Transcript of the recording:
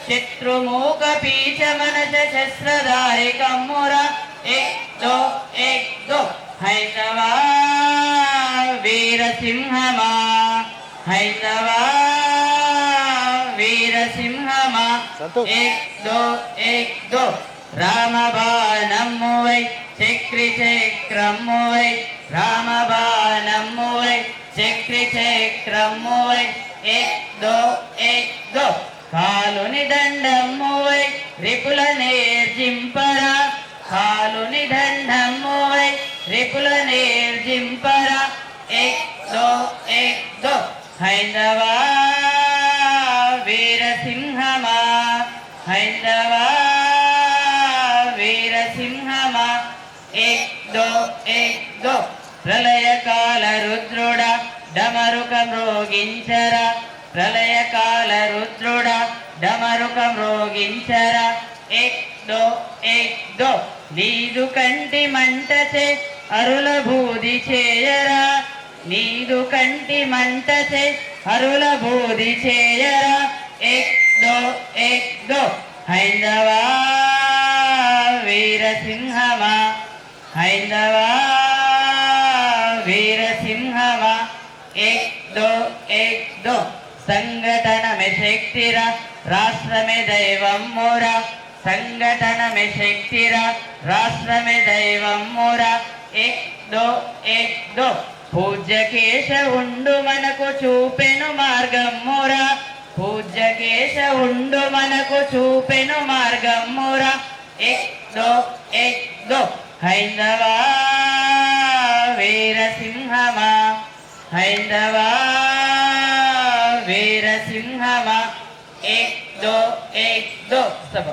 శత్రుమూక పీచ మనస శస్త్రధారి కమ్మురా ఏక్ దో ఏక్ దో హైందవా వీరసింహమా హైందవా వీరసింహమా ఏక్ దో రామబాణమ్మువై చక్రి చక్రమ్మువై రామబాణమ్మువై చక్రి చక్రమ్మువై ఏక్ దో కాలుని దండమ్మువై రిపుల నేర్జింపరా కాలుని దండమ్మువై రిపుల నేర్జింపరా ఏక్ దో హైందవా వీరసింహమా హైందవా వీరసింహమా ఏక్ దో ప్రళయకాల రుద్రుడ డమరుక మ్రోగించరా ప్రళయకాల రుద్రుడ డమరుక మ్రోగించరా ఏక్ దో నీదు కంటి మంటచే అరుల బూది చేయరా నీదు కంటి మంటచే అరుల బూది చేయరా ఏక్ దో హైందవా వీరసింహమా హైందవా వీరసింహమా ఏక్ దో సంఘటనమే శక్తిరా రాష్ట్రమే దైవమ్మురా సంఘటనమే శక్తిరా రాష్ట్రమే దైవమ్మురా ఏక్ దో పూజ్యకేశ ఉండు మనకు చూపెను మార్గమ్మురా పూజ్యకేశ ఉండు మనకు చూపెను మార్గమ్మురా ఏక్ దో హైందవా వీరసింహమా హైందవా వీరసింహమా ఏక్ దో సభ